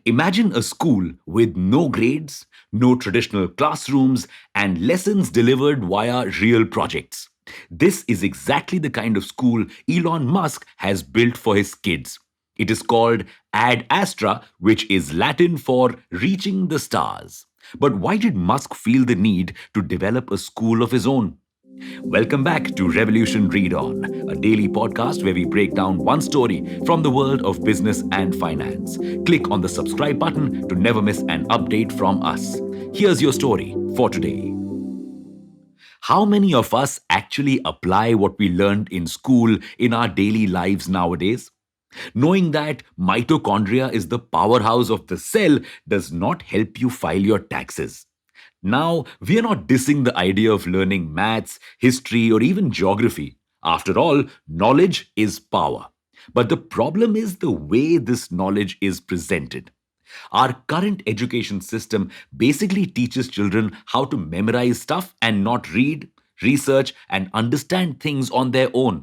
Imagine a school with no grades, no traditional classrooms, and lessons delivered via real projects. This is exactly the kind of school Elon Musk has built for his kids. It is called Ad Astra, which is Latin for reaching the stars. But why did Musk feel the need to develop a school of his own? Welcome back to Revolution Read On, a daily podcast where we break down one story from the world of business and finance. Click on the subscribe button to never miss an update from us. Here's your story for today. How many of us actually apply what we learned in school in our daily lives nowadays? Knowing that mitochondria is the powerhouse of the cell does not help you file your taxes. Now, we are not dissing the idea of learning maths, history, or even geography. After all, knowledge is power. But the problem is the way this knowledge is presented. Our current education system basically teaches children how to memorize stuff and not read, research, and understand things on their own.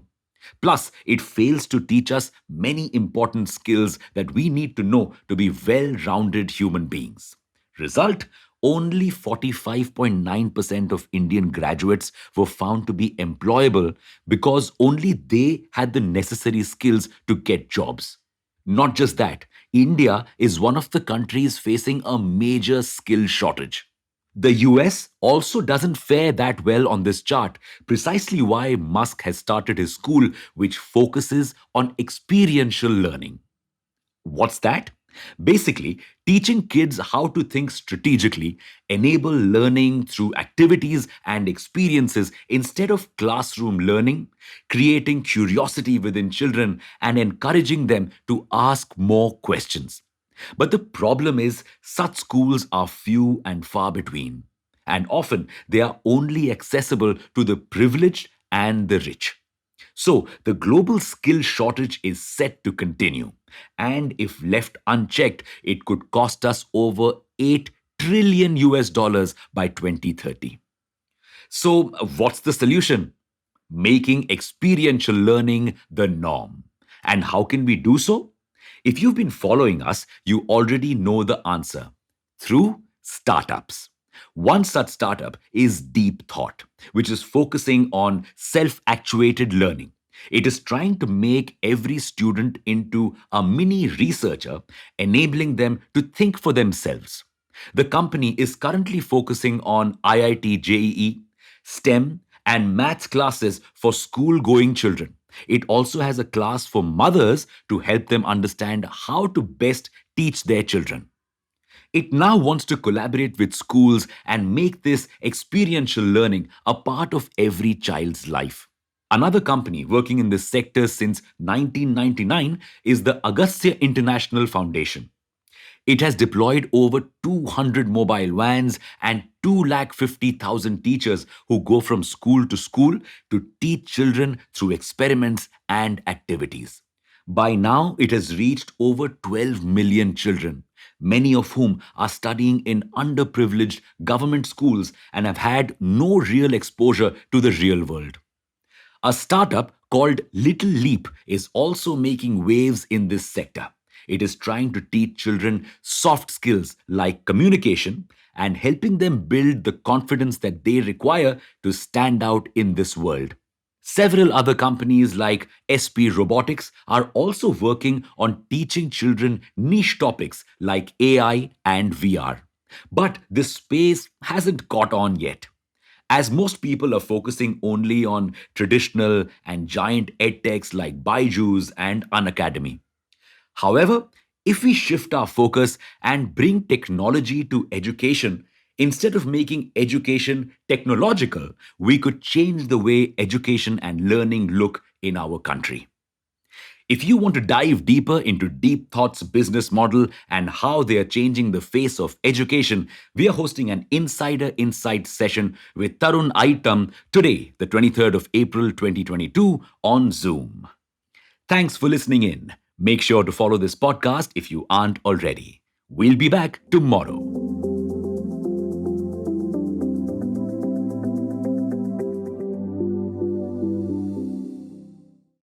Plus, it fails to teach us many important skills that we need to know to be well rounded human beings. Result: only 45.9% of Indian graduates were found to be employable because only they had the necessary skills to get jobs. Not just that, India is one of the countries facing a major skill shortage. The US also doesn't fare that well on this chart, precisely why Musk has started his school, which focuses on experiential learning. What's that? Basically, teaching kids how to think strategically, enable learning through activities and experiences instead of classroom learning, creating curiosity within children, and encouraging them to ask more questions. But the problem is, such schools are few and far between, and often they are only accessible to the privileged and the rich. So, the global skill shortage is set to continue. And if left unchecked, it could cost us over 8 trillion US dollars by 2030. So, what's the solution? Making experiential learning the norm. And how can we do so? If you've been following us, you already know the answer through startups. One such startup is Deep Thought, which is focusing on self actuated learning. It is trying to make every student into a mini researcher, enabling them to think for themselves. The company is currently focusing on IIT JEE, STEM, and maths classes for school going children. It also has a class for mothers to help them understand how to best teach their children. It now wants to collaborate with schools and make this experiential learning a part of every child's life. Another company working in this sector since 1999 is the Agastya International Foundation. It has deployed over 200 mobile vans and 250,000 teachers who go from school to school to teach children through experiments and activities. By now, it has reached over 12 million children, many of whom are studying in underprivileged government schools and have had no real exposure to the real world. A startup called Little Leap is also making waves in this sector. It is trying to teach children soft skills like communication and helping them build the confidence that they require to stand out in this world. Several other companies like SP Robotics are also working on teaching children niche topics like AI and VR. But this space hasn't caught on yet, as most people are focusing only on traditional and giant edtechs like Byju's and Unacademy. However, if we shift our focus and bring technology to education, instead of making education technological, we could change the way education and learning look in our country. If you want to dive deeper into Deep Thought's business model and how they are changing the face of education, we are hosting an Insider Insight session with Tarun Aitam today, the 23rd of April 2022, on Zoom. Thanks for listening in. Make sure to follow this podcast if you aren't already. We'll be back tomorrow.